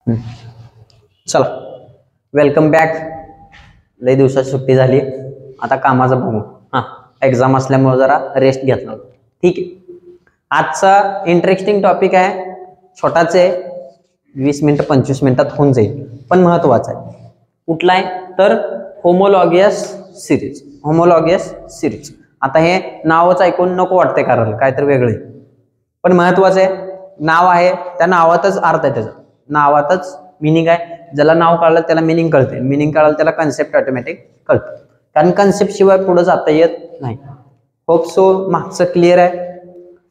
चला welcome back. लई दिवसाची सुट्टी झाली, आता कामाचं बघू. एक्झाम असल्यामुळे जरा रेस्ट घेतला. ठीक आहे. आजचा इंटरेस्टिंग टॉपिक आहे, छोटाच आहे, 20 मिनिटं 25 मिनिटात होऊन जाईल, पण महत्वाचा आहे. कुठला आहे तर होमोलॉगियस सिरीज. होमोलॉगियस सिरीज. आता हे नावच ऐकून नको वाटते कारण काहीतरी वेगळे, पण महत्वाचं आहे. नाव आहे, त्या नावातच अर्थ आहे, त्याचा नावातच मिनिंग आहे. ज्याला नाव कळलं त्याला मिनिंग कळते, मिनिंग कळलं त्याला कन्सेप्ट ऑटोमॅटिक कळतं, कारण कन्सेप्ट शिवाय पुढे जाता येत नाही. होप सो मागचं क्लिअर आहे.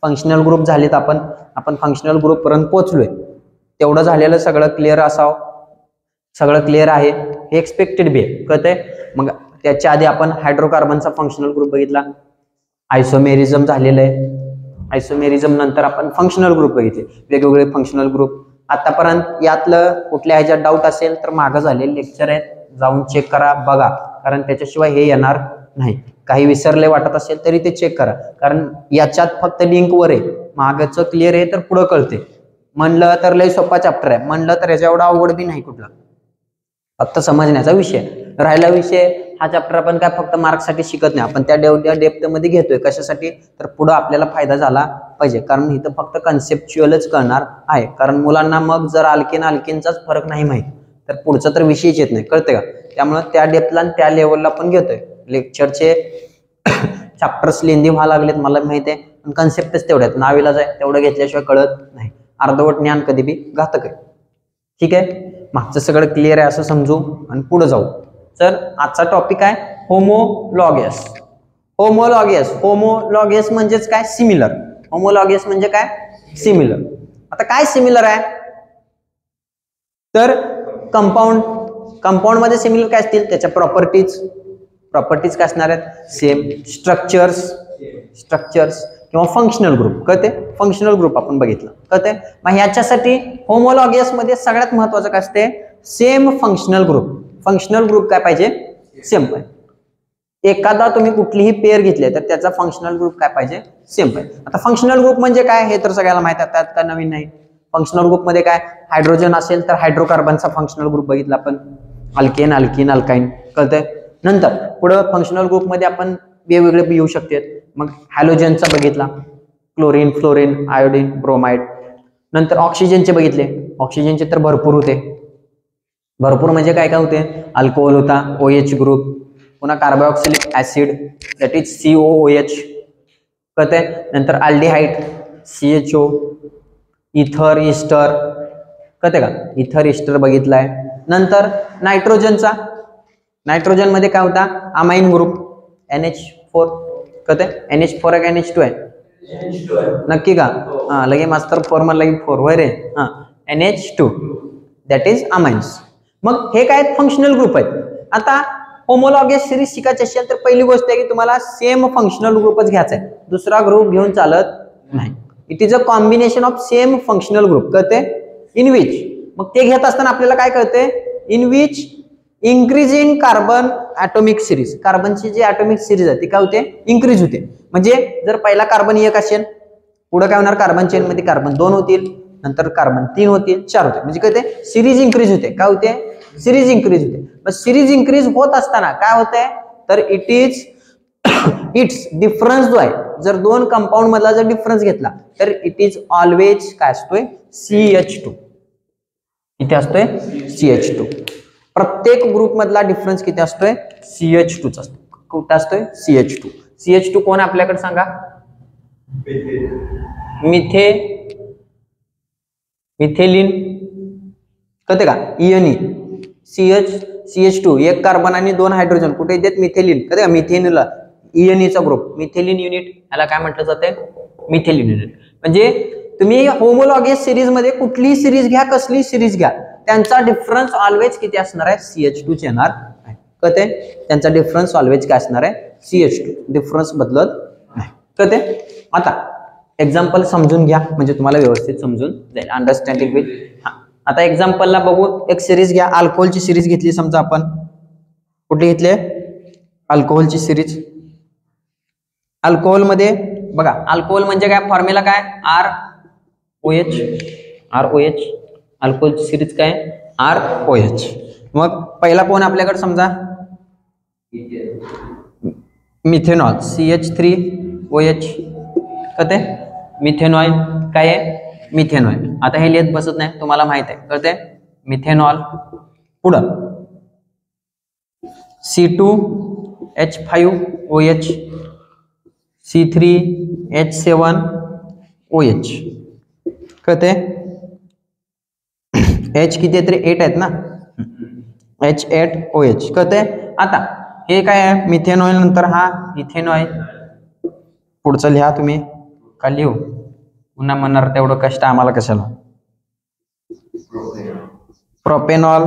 फंक्शनल ग्रुप झालेत, आपण फंक्शनल ग्रुप पर्यंत पोहोचलोय. तेवढं झालेलं सगळं क्लिअर असावं, सगळं क्लिअर आहे हे एक्सपेक्टेड बी आहे, कळतंय. मग त्याच्या आधी आपण हायड्रोकार्बनचा फंक्शनल ग्रुप बघितला, आयसोमेरिझम झालेलं आहे. आयसोमेरिझम नंतर आपण फंक्शनल ग्रुप बघितले, वेगवेगळे फंक्शनल ग्रुप. आतापर्यंत यातलं कुठल्या ह्याच्यात डाऊट असेल तर मागं झालेले लेक्चर आहेत, जाऊन चेक करा, बघा, कारण त्याच्याशिवाय हे येणार नाही. काही विसरले वाटत असेल तरी ते चेक करा, कारण याच्यात फक्त लिंकवर आहे. मागचं क्लिअर आहे तर पुढं कळते. म्हणलं तर लय सोपा चॅप्टर आहे, म्हणलं तर याच्या एवढा अवघड बी नाही कुठला, फक्त समजण्याचा विषय. राहिला विषय हा चॅप्टर आपण काय फक्त मार्क्ससाठी शिकत नाही, आपण त्या डेप्थ मध्ये घेतोय. कशासाठी तर पुढे आपल्याला फायदा झाला पाहिजे, कारण इथं फक्त कन्सेप्च्युअलच कळणार आहे. कारण मुलांना मग जर अल्केनचाच फरक नाही माहित तर पुढचा तर विषयच येत नाही, कळते का. त्यामुळे त्या डेप्थला आणि त्या लेवलला पण घेतोय. लेक्चरचे चॅप्टर्स लेंदी व्हायला लागलेत मला माहिती आहे, पण कन्सेप्टच तेवढ्यात नावीलाज आहे, तेवढं घेतल्याशिवाय कळत नाही. अर्धवट ज्ञान कधी बी घातक आहे. ठीक आहे, मागचं सगळं क्लिअर आहे असं समजू आणि पुढे जाऊ. तर आजचा टॉपिक आहे होमोलॉगियस. होमोलॉगियस होमोलॉगियस म्हणजेच काय, सिमिलर. होमोलॉगियस म्हणजे काय, सिमिलर. आता काय सिमिलर आहे तर कंपाऊंड मध्ये सिमिलर काय असतील, त्याच्या प्रॉपर्टीज काय असणार आहेत, सेम. स्ट्रक्चर्स किंवा फंक्शनल ग्रुप, कळते. फंक्शनल ग्रुप आपण बघितलं, कळते. मग ह्याच्यासाठी होमोलॉगियस मध्ये सगळ्यात महत्वाचं काय असते, same functional group. Functional group काय पाहिजे, सेम पाहिजे. एखादा तुम्ही कुठलीही पेअर घेतली तर त्याचा फंक्शनल ग्रुप काय पाहिजे, सेम पाहिजे. आता फंक्शनल ग्रुप म्हणजे काय हे तर सगळ्याला माहिती आहे, त्यात काय नवीन नाही. फंक्शनल ग्रुप मध्ये काय, हायड्रोजन असेल तर हायड्रोकार्बनचा फंक्शनल ग्रुप बघितला आपण, अल्केन, अल्किन, अल्काइन, कळतंय. नंतर पुढे फंक्शनल ग्रुप मध्ये आपण वेगवेगळे येऊ शकतात. मग हॅलोजनचा बघितला, क्लोरीन, फ्लोरीन, आयोडीन, ब्रोमाइड. नंतर ऑक्सिजनचे बघितले, ऑक्सिजनचे तर भरपूर होते. भरपूर म्हणजे काय काय होते, अल्कोहोल होता, OH ग्रुप, पुन्हा carboxylic acid that is COOH, कळते. नंतर अल्डिहाइड CHO, इथर, इस्टर, कळते का, इथर, इस्टर बघितलाय. नंतर नायट्रोजनचा, नायट्रोजन मध्ये काय होता, अमाइन ग्रुप NH4, कळते. NH4 आहे का NH2 आहे, नक्की का. लगे मास्तर 4 मला लगे 4 होय रे. NH2 that is amines. मग हे काय फंक्शनल ग्रुप आहेत. आता होमोलॉगियस सिरीज शिकायची असेल तर पहिली गोष्ट आहे की तुम्हाला सेम फंक्शनल ग्रुपच घ्यायचा आहे, दुसरा ग्रुप घेऊन चालत नाही. It is a combination of same functional group, कळते. इन विच, मग ते घेत असताना आपल्याला काय कळते, in which increasing carbon atomic series. कार्बनची जी ऍटॉमिक सिरीज आहे ती काय होते, इन्क्रीज होते. म्हणजे जर पहिला कार्बन 1 असेल, पुढे काय होणार, कार्बन चेन मध्ये कार्बन 2 होतील, नंतर कार्बन 3 होतील, 4 होते. म्हणजे काय ते सिरीज इन्क्रीज होते. काय होते, सिरीज इन्क्रीज होते. मग सिरीज इन्क्रीज होत असताना काय होते तर इट्स डिफरन्स जो आहे, जर दोन कंपाऊंड मधला जर डिफरन्स घेतला तर इट इज ऑलवेज काय असतोय, CH2. इथे असतोय CH2. प्रत्येक ग्रुप मधला डिफरन्स किती असतोय, CH2 चा असतो. कुठं असतोय, CH2. CH2 कोण आपल्याकडे सांगा, मिथेलिन, कळते का, ENE. CH2 एक कार्बन आणि 2 हायड्रोजन कुठे येतात, मिथेलिन, कळते का, मिथेनला ENE चा ग्रुप, मिथेलिन युनिट, याला काय म्हटलं जाते, मिथेलिन युनिट. म्हणजे तुम्ही होमोलॉगियस सिरीज मध्ये कुठलीही सिरीज घ्या, कसली सिरीज घ्या, त्यांचा डिफरन्स ऑलवेज किती असणार आहे, CH2 चे येणार आहे, कळते. त्यांचा डिफरन्स ऑलवेज काय असणार आहे, CH2, डिफरन्स बदलत नाही, कळते. आता एक्झाम्पल समजून घ्या म्हणजे तुम्हाला व्यवस्थित समजून जाईल, अंडरस्टँडिंग विल. आता एक्झाम्पलला बघू, एक सिरीज घ्या, अल्कोहोलची सिरीज घेतली समजा आपण. कुठली घेतली, अल्कोहोलची सिरीज. अल्कोहोल मध्ये बघा, अल्कोहोल म्हणजे काय, फॉर्म्युला काय, ROH. अल्कोहोलची सिरीज काय ROH. मग पहिला कोण आपल्याकडे समजा मिथेनॉल CH3OH कळते. मिथेनॉल काय आहे मिथेनॉल. आता हे लिहित बसत नाही तुम्हाला माहित आहे कळते. मिथेनॉल पुढं C2H5OH C3H7OH कळते. H किती आहे तरी 8 आहेत ना H8OH कळते. आता हे काय आहे मिथेनॉल नंतर हा इथेनॉल. पुढचं लिहा तुम्ही का लिहू पुन्हा म्हणणार तेवढं कष्ट आम्हाला कशाला. प्रोपेनॉल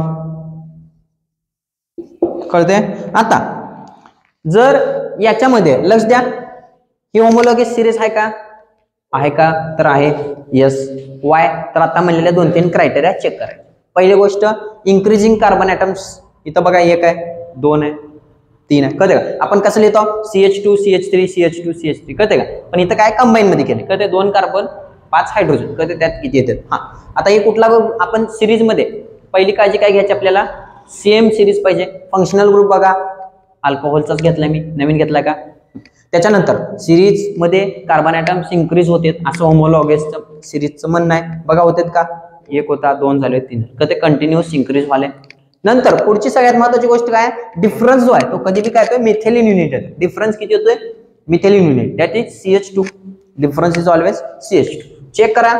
कळते. आता जर याच्यामध्ये लक्ष द्या ही होमोलॉगस सिरीज आहे का तर आहे यस. वाय तर आता म्हणलेल्या 2-3 क्रायटेरिया चेक करायचे. पहिली गोष्ट इंक्रीजिंग कार्बन ॲटम्स. इथं बघा 1 आहे 2 आहे 3 आहे कळते का. आपण कसं लिहितो CH2 CH3 CH2 CH3 कळते का. पण इथं काय कंबाईन मध्ये केले कळते. 2 कार्बन 5 हायड्रोजन कळते. त्यात किती येतात. हा आता हे कुठला आपण सिरीज मध्ये पहिली काळजी काय घ्यायची आपल्याला सेम सिरीज पाहिजे. फंक्शनल ग्रुप बघा अल्कोहोलचाच घेतलाय मी नवीन घेतलाय का. त्याच्यानंतर सिरीज मध्ये कार्बन ॲटम्स इन्क्रीज होते असं होमोलॉगस सिरीजचं म्हणणं आहे. बघा होतात का 1 होता 2 झाले 3 कधी कंटिन्युअस इन्क्रीज व्हाले. नंतर पुढची सगळ्यात महत्त्वाची गोष्ट काय डिफरन्स जो आहे तो कधी बी काय होतोय मिथेलिन युनिट आहे. डिफरन्स किती होतोय methylene unit that is CH2. Difference is always CH2. Check करा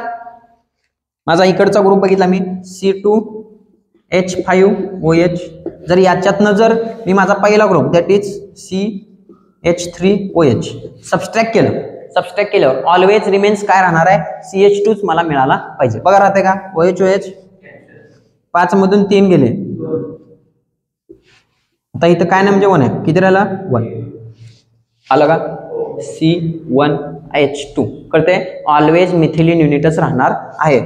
माझा इकडचा ग्रुप बघितला मी C2H5OH. जर याच्यातनं जर मी माझा पहिला group that is CH3OH subtract केलं ऑलवेज रिमेन्स काय राहणार आहे CH2च मला मिळाला पाहिजे. बघा राहते का OH 5 मधून 3 गेले. आता इथं काय नाही म्हणजे 1 आहे किती राहिला 1 आलं का. C1H2 कळते. ऑलवेज मिथिलिन युनिटच राहणार आहे.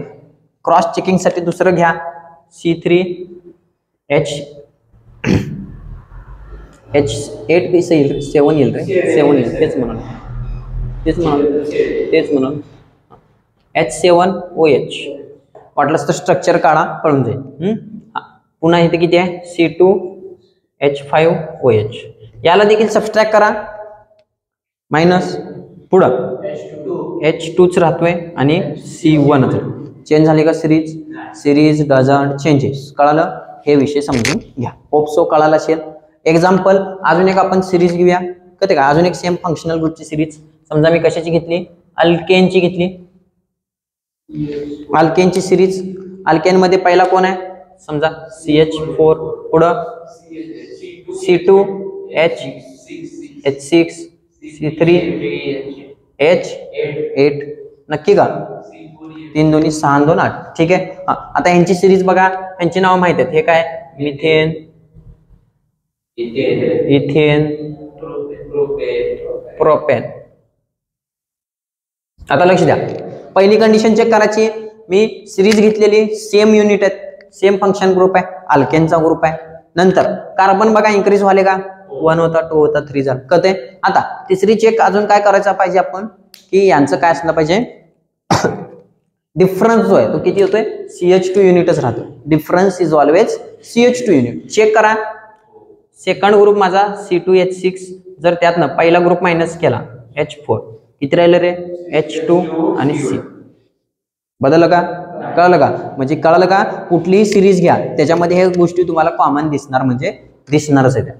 क्रॉस चेकिंग साठी दुसरं घ्या C3H8 कसं येईल 7 येईल रे 7 येईल. तेच म्हणून H7OH. वाटलंच तर स्ट्रक्चर काढा कळून जाईल. पुन्हा इथे किती आहे C2H5OH. याला देखील सबस्ट्रॅक्ट करा मायनस पुढं H2च राहतोय आणि C1 चेंज झाली का सिरीज डझंट चेंजेस. कळालं हे विषय समजून घ्या. होपसो कळाला असेल. एक्झाम्पल अजून एक आपण सिरीज घेऊया कळते का. अजून एक सेम फंक्शनल ग्रुपची सिरीज समजा मी कशाची घेतली अल्केनची घेतली. अल्केनची सिरीज. अल्केन मध्ये पहिला कोण आहे समजा CH4 पुढं C2H6 C3H8 नक्की का 3 2 6 2 8 ठीक आहे. आता यांची सिरीज बघा यांची नाव माहित आहेत. हे काय मिथेन इथेन प्रोपेन. आता लक्ष द्या पहिली कंडिशन चेक करायची. मी सिरीज घेतलेली सेम युनिट आहेत सेम फंक्शन ग्रुप आहे अल्केनचा ग्रुप आहे. नंतर कार्बन बघा इन्क्रीज व्हाले का 1 होता 2 होता 3 झालं कळते. आता तिसरी चेक अजून काय करायचं पाहिजे आपण की यांचं काय असलं पाहिजे डिफरन्स जो आहे तो किती होतोय CH2 युनिटच राहतो. Difference is always CH2 unit. Check करा सेकंड ग्रुप माझा C2H6 जर त्यातनं पहिला ग्रुप मायनस केला H4 किती राहिलं रे H2 आणि C. बदललं का कळलं का. म्हणजे कळलं का कुठलीही सिरीज घ्या त्याच्यामध्ये हे गोष्टी तुम्हाला कॉमन दिसणार म्हणजे दिसणारच आहे.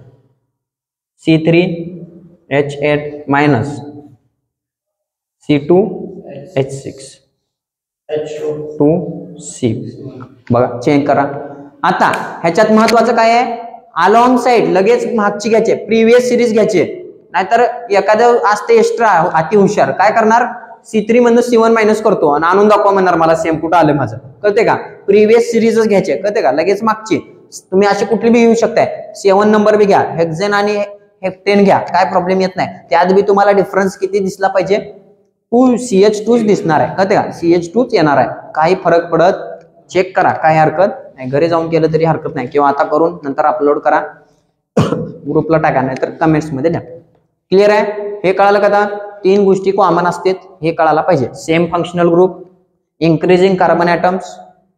C3H8 मायनस C2H6 2C बघा चेंज करा. आता ह्याच्यात महत्वाचं काय आहे अलॉंग साइड लगेच मागची घ्यायचे प्रिव्हियस सिरीज घ्यायचे. नाहीतर एखादं असते एक्स्ट्रा अति हुशार काय करणार C3 मधून C1 मायनस करतो आणि आणून दाखवा म्हणणार मला सेम कुठं आलं माझं कळते का. प्रिव्हियस सिरीजच घ्यायचे कळते का लगेच मागची. तुम्ही अशी कुठली बी घेऊ शकताय 7 नंबर बी घ्या हेक्झेन आणि हेप्टेन घ्या काय प्रॉब्लेम येत नाही. त्यात बी तुम्हाला डिफरन्स किती दिसला पाहिजे CH2च दिसणार आहे कळते का. CH2च येणार आहे. काही फरक पडत चेक करा काही हरकत नाही. घरी जाऊन केलं तरी हरकत नाही किंवा आता करून नंतर अपलोड करा ग्रुपला टाका नाही तर कमेंट्स मध्ये द्या. क्लिअर आहे हे कळालं का. आता 3 गोष्टी कॉमन असतात हे कळायला पाहिजे. Same functional group increasing carbon atoms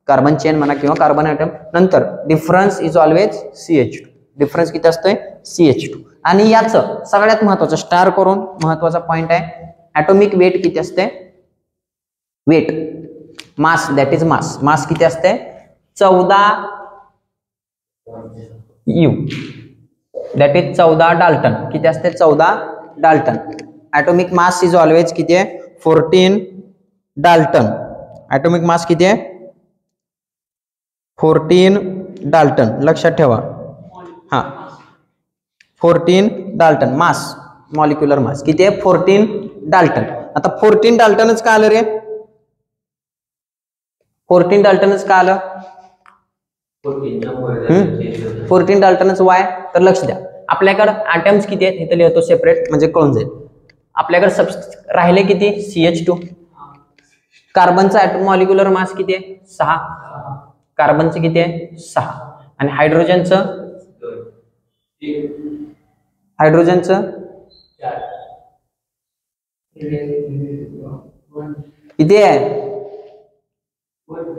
carbon chain म्हणा किंवा कार्बन ॲटम. नंतर difference is always CH2. Difference किती असतोय CH2. आणि याचं सगळ्यात महत्वाचं स्टार करून महत्वाचा पॉइंट आहे, ॲटॉमिक वेट किती असते, weight mass that is mass. Mass किती असते 14 U दॅट इज 14 डाल्टन. किती असते 14 Dalton. Atomic mass is always किती आहे 14 डाल्टन. ॲटॉमिक मास किती आहे 14 डाल्टन. लक्षात ठेवा. हा 14 डाल्टन मास, मॉलिक्युलर मास किती आहे 14 डाल्टन. आता 14 डाल्टनच का आलं रे, 14 डाल्टनच का आलं, 14 डाल्टनच वाय. तर लक्ष द्या, आपल्याकडे ॲटम्स किती आहेत इथे लिहितो सेपरेट म्हणजे कळून जाईल. आपल्याकडे राहिले किती CH2. कार्बनचा मॉलिक्युलर मास किती आहे 6. कार्बनचं किती आहे 6. आणि हायड्रोजनचं किती आहे,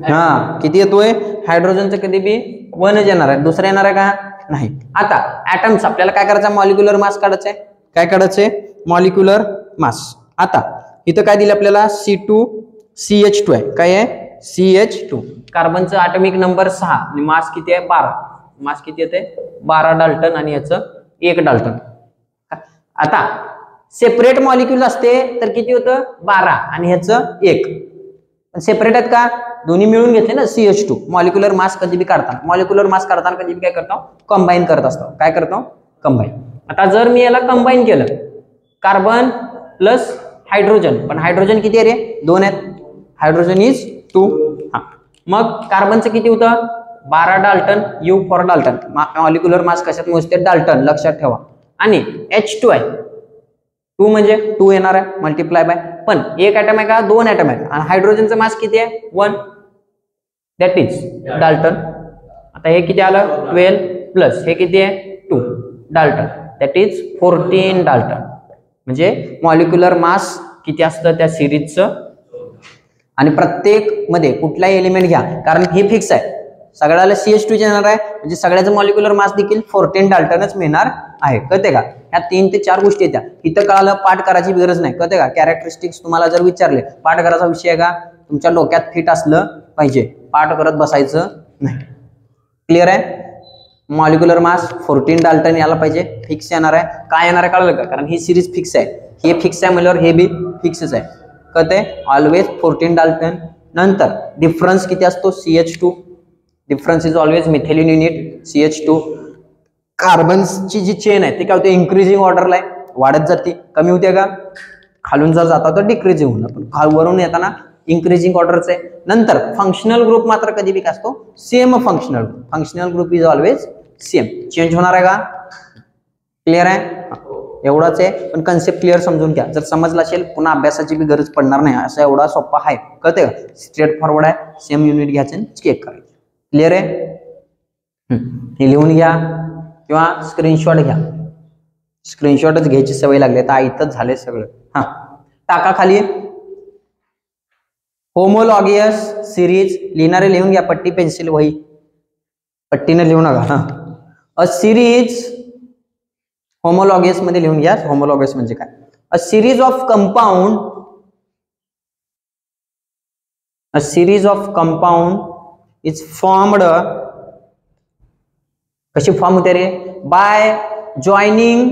हा किती येतोय हायड्रोजनचं कधी बी 1च येणार आहे, दुसरं येणार आहे का नाही. आता ऍटम्स आपल्याला काय करायचं, मॉलिक्युलर मास काढायचं आहे. काय काढायचंय मॉलिक्युलर मास. आता इथं काय दिलं आपल्याला C2CH2 आहे. काय आहे CH2. कार्बनचं ॲटॉमिक नंबर 6 आणि मास किती आहे 12. मास किती येते 12 डाल्टन आणि याचं 1 डाल्टन. आता सेपरेट मॉलिक्युल असते तर किती होतं 12 आणि ह्याचं 1. पण सेपरेट आहेत का, दोन्ही मिळून घेतले ना CH2. मॉलिक्युलर मास कधी बी काढताना कधी बी काय करतो कंबाईन करत असतो. काय करतो कंबाईन. आता जर मी याला कंबाईन केलं कार्बन प्लस हायड्रोजन, पण हायड्रोजन किती आहे रे 2 आहेत. Hydrogen is 2. हा मग कार्बनचं किती होतं 12 Dalton. U for Dalton. Molecular mass कशात मोजते डाल्टन, लक्षात ठेवा. आणि H2 आहे 2 म्हणजे 2 येणार आहे मल्टिप्लाय बाय. पण एक ॲटम आहे का 2 ॲटम आहेत. आणि हायड्रोजनचं मास किती आहे 1 दॅट इज डाल्टन. आता हे किती आलं 12 प्लस हे किती आहे 2 डाल्टन दॅट इज 14 डाल्टन. म्हणजे मॉलिक्युलर मास किती असतं त्या सिरीजचं. आणि प्रत्येक मध्ये कुठलाही एलिमेंट घ्या, कारण हे फिक्स आहे सगळ्याला CH2 येणार आहे, म्हणजे सगळ्याचं मॉलिक्युलर मास देखील 14 डाल्टनच मिळणार आहे. कळते का, ह्या 3 ते 4 गोष्टी येत्या. इथं कळालं पाठ करायची गरज नाही. कळते का, कॅरेक्टरिस्टिक्स तुम्हाला जर विचारले पाठ करायचा विषय आहे का, तुमच्या डोक्यात फिट असलं पाहिजे, पाठ करत बसायचं नाही. क्लिअर आहे. मॉलिक्युलर मास 14 डाल्टन यायला पाहिजे, फिक्स येणार आहे. काय येणार आहे कळलं का, कारण ही सिरीज फिक्स आहे. हे फिक्स आहे म्हणल्यावर हे बी फिक्सच आहे. कळते ऑलवेज 14 डाल्टन. नंतर डिफरन्स किती असतो CH2. Difference is always methylene unit CH2. कार्बनची जी चेन आहे ती काय होते इन्क्रीजिंग ऑर्डरला आहे, वाढत जाते. कमी होते का, खालून जर जाता तर डिक्रीजिंग होणार, पण वरून येताना इन्क्रीजिंग ऑर्डरच आहे. नंतर फंक्शनल ग्रुप मात्र कधी बी असतो same functional. Functional group is always same. Change होणार आहे का, क्लिअर आहे. एवढाच आहे, पण कन्सेप्ट क्लिअर समजून घ्या. जर समजला असेल पुन्हा अभ्यासाची बी गरज पडणार नाही. असं एवढा सोपा आहे. कळते का, स्ट्रेट फॉरवर्ड आहे. सेम युनिट घ्यायचं आणि चेक करायचं. क्लिअर आहे. हे लिहून घ्या किंवा स्क्रीनशॉट घ्या. स्क्रीनशॉटच घ्यायची सवय लागली तर इथंच झाले सगळं. हा टाका खाली होमोलॉगियस सिरीज. लिहिणारे लिहून घ्या, पट्टी पेन्सिल वही पट्टीने लिहू नका. हा अ सिरीज होमोलॉगियस मध्ये लिहून घ्या. होमोलॉगियस म्हणजे काय, a series of compound is formed. कशी फॉर्म होते रे, by joining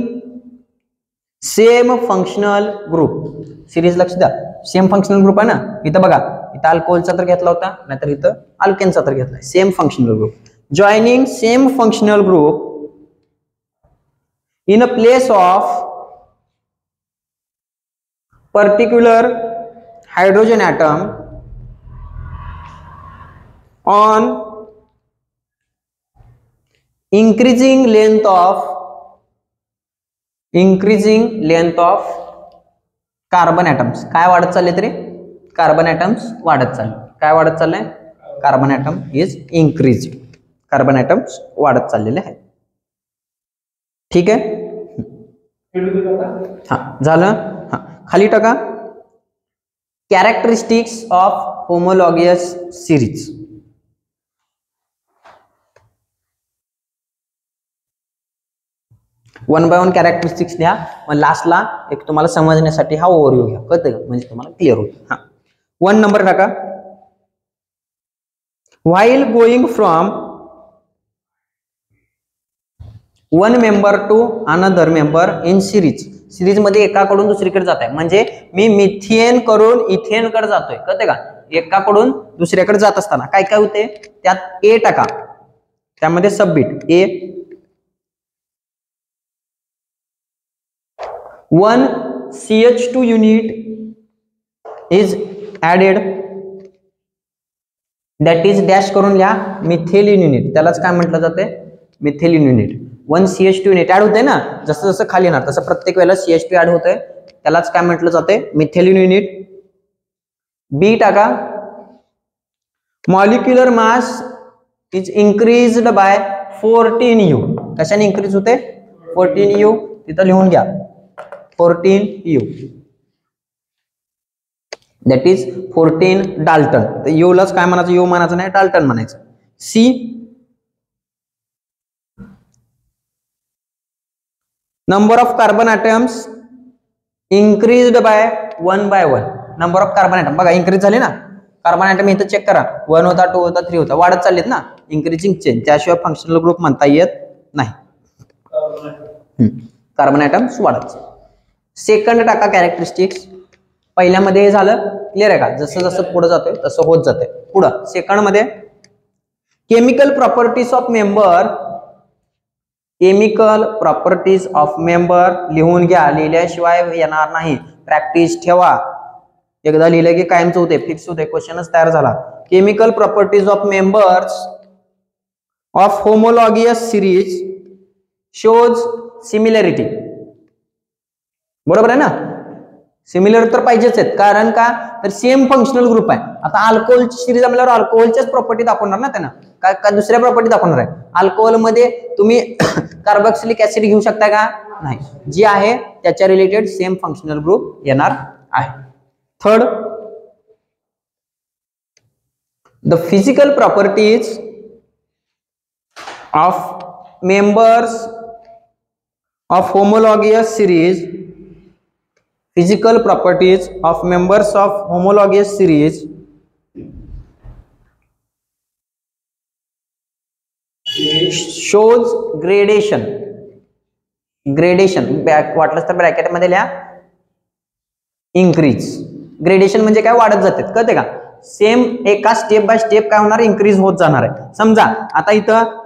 same functional group. Series लक्ष द्या, सेम फंक्शनल ग्रुप आहे ना. इथं बघा, इथं अल्कोहोलचा तर घेतला होता, नाहीतर इथं अल्केनचा तर घेतलाय. Same functional group. Joining same functional group in a place of particular hydrogen atom on increasing length of carbon atoms. काय वाढत चालले तरी कार्बन atoms वाढत चालले. काय वाढत चाललंय, carbon atom is increasing. Carbon atoms वाढत चाललेले आहेत. ठीक आहे. हा झालं. हा खाली टाका characteristics of homologous series. 1 by 1 characteristics लिहा, मग लास्टला एक तुम्हाला समजण्यासाठी हा ओव्हरव्ह्यू घ्या, कळतं म्हणजे तुम्हाला क्लिअर होईल. हा 1 नंबर टाका. While going from one member to another member in series मध्ये एकाकडून दुसरीकडे जात आहे, म्हणजे मी मिथेन करून इथेन कडे जातोय, कळते का? एकाकडून दुसऱ्याकडे जात असताना काय काय होते त्यात ए टाका, त्यामध्ये submit A 1 CH2 unit is added, that is dash करून लिहा मिथेलिन युनिट, त्यालाच काय म्हटलं जाते मिथेलिन युनिट. 1 CH2 युनिट ऍड होते ना, जसं जसं खाली येणार तसं प्रत्येक वेळेला CH2 ऍड होतंय, त्यालाच काय म्हटलं जाते मिथेलिन युनिट. बी टाका. Molecular mass is increased by 14U, कशाने इंक्रीज होते 14U, तिथं लिहून घ्या 14U, दॅट इज 14 डाल्टन. तर यू लाच काय म्हणायचं, यू म्हणायचं नाही डाल्टन म्हणायचं. C number of carbon atoms increased by 1 by 1, number of carbon atom बघा इंक्रीज झाले ना, कार्बन ॲटम इथं चेक करा 1 होता 2 होता 3 होता, वाढत चाललेत ना, इंक्रीजिंग चेन, त्याशिवाय फंक्शनल ग्रुप म्हणता येत नाही. कार्बन ॲटम्स वाढत. सेकंड टाका कॅरेक्टरिस्टिक्स, पहिल्यामध्ये हे झालं क्लिअर आहे का, जसं जसं पुढे जातोय तसं होत जाते. पुढं सेकंड मध्ये chemical properties of member, chemical properties of member लिहून घ्या, लिहिल्याशिवाय येणार नाही, प्रॅक्टिस ठेवा, एकदा लिहिलं की कायमच होते, फिक्स होते, क्वेश्चनच तयार झाला. Chemical properties of members of homologous series shows similarity, बरोबर आहे ना, सिमिलर तर पाहिजेच आहेत, कारण का तर सेम फंक्शनल ग्रुप आहे. आता अल्कोहोलची सिरीज आपल्यावर अल्कोहोलच्याच प्रॉपर्टी दाखवणार ना त्यांना, का दुसऱ्या प्रॉपर्टी दाखवणार आहे. अल्कोहोल मध्ये तुम्ही कार्बोक्सिलिक ऍसिड घेऊ शकता का, नाही, जी आहे त्याच्या रिलेटेड सेम फंक्शनल ग्रुप येणार आहे. Third, the physical properties of members of homologous series, physical properties of members of homologous series shows gradation, वाटलंच तर ब्रॅकेट मध्ये लिहा इन्क्रीज. ग्रेडेशन म्हणजे काय, वाढत जाते, कळते का, सेम एका स्टेप बाय स्टेप काय होणार इन्क्रीज होत जाणार आहे. समजा आता इथं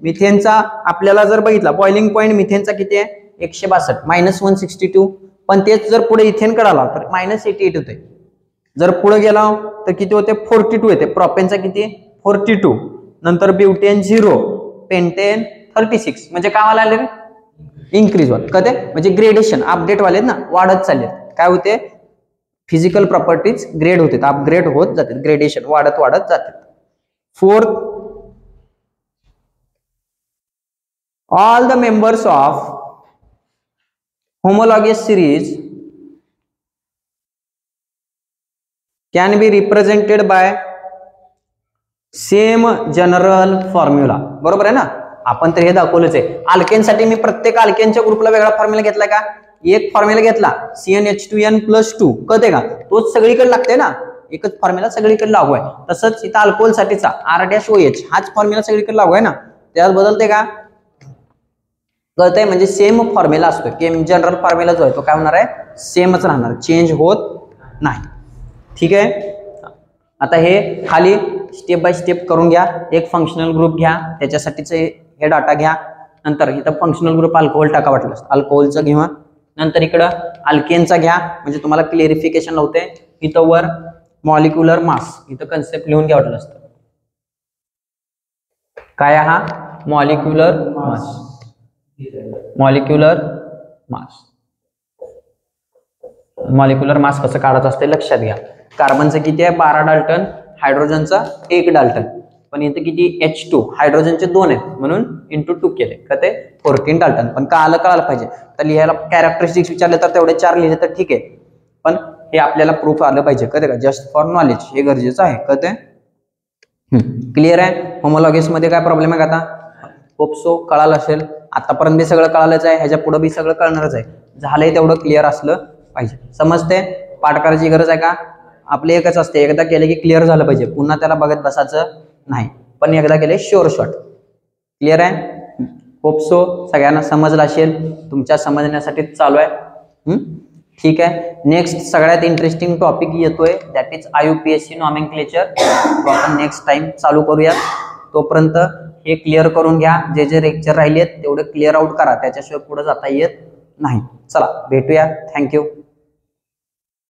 मिथेनचा आपल्याला जर बघितला बॉइलिंग पॉइंट मिथेनचा किती आहे 162 -162, पण तेच जर पुढे इथेन कडे आला तर -88 होते, जर पुढे गेला तर किती होते 42 येते. प्रोपेनचा किती 42, नंतर ब्युटेन 0, पेंटेन 36, म्हणजे काय आले इन्क्रीज होत, कधी म्हणजे ग्रेडेशन अपडेट वाले ना, वाढत चालले, काय होते फिजिकल प्रॉपर्टीज ग्रेड होते, अपग्रेड होत जाते, ग्रेडेशन वाढत वाढत जाते. Fourth, all the members of homologous series can be represented by same general formula, बरोबर आहे ना, आपण तर हे दाखवलंच आहे. अल्केनसाठी मी प्रत्येक अल्केनच्या ग्रुपला वेगळा फॉर्म्युला घेतला का, एक फॉर्म्युला घेतला CnH2n+2, कळते का, तोच सगळीकडे लागते ना, एकच फॉर्म्युला सगळीकडे लागू आहे. तसंच इथं अल्कोहोल साठीचा R-OH हाच फॉर्म्युला सगळीकडे लागू आहे ना, त्यात बदलते का, कळतंय, म्हणजे सेम फॉर्म्युला असतो, जनरल फॉर्म्युला जो आहे तो काय होणार आहे सेमच राहणार, चेंज होत नाही. ठीक आहे, आता हे खाली स्टेप बाय स्टेप करून घ्या. एक फंक्शनल ग्रुप घ्या, त्याच्यासाठीच हे डाटा घ्या, नंतर इथं फंक्शनल ग्रुप अल्कोहोल टाका वाटलं अल्कोहोलचं घेऊन, नंतर इकडं अल्केनचा घ्या, म्हणजे तुम्हाला क्लिअरिफिकेशन होते. इथं वर मॉलिक्युलर मास, इथं कन्सेप्ट लिहून घ्या वाटलं असतं, काय हा मॉलिक्युलर मास, मॉलिक्युलर मास कसं काढायचं असते लक्षात घ्या. कार्बनचं किती आहे 12 डाल्टन, हायड्रोजनचा 1 डाल्टन, पण इथे किती H2, हायड्रोजनचे 2 आहेत म्हणून × 2 केले, का ते 14 डाल्टन. पण कळायला पाहिजे, तर लिहायला कॅरेक्टरिस्टिक्स विचारले तर तेवढे 4 लिहिले तर ठीक आहे, पण हे आपल्याला प्रूफ आलं पाहिजे, कळते का, जस्ट फॉर नॉलेज हे गरजेचं आहे, कळते. क्लिअर आहे. होमोलॉगस मध्ये काय प्रॉब्लेम आहे का, आता पोप्सो कळालं असेल, आतापर्यंत बी सगळं कळालंच आहे, ह्याच्या पुढे बी सगळं कळणारच आहे. झालंय तेवढं क्लिअर असलं पाहिजे. समजते? पाठ करायची गरज आहे का? आपले एकच असते, एकदा केले की क्लिअर झालं पाहिजे, पुन्हा त्याला बघत बसायचं नाही. पण एकदा केले शुअर शॉट. क्लिअर आहे? होप सो सगळ्यांना समजलं असेल. तुमच्या समजण्यासाठी चालू आहे. ठीक आहे. नेक्स्ट सगळ्यात इंटरेस्टिंग टॉपिक येतोय, दॅट इज IUPAC नॉमेनक्लेचर. आपण नेक्स्ट टाइम चालू करूया. तोपर्यंत हे क्लिअर करून घ्या. जे जे लेक्चर राहिले तेवढे क्लिअर आउट करा, त्याच्याशिवाय पुढे जाता येत नाही. चला भेटूया. थँक्यू.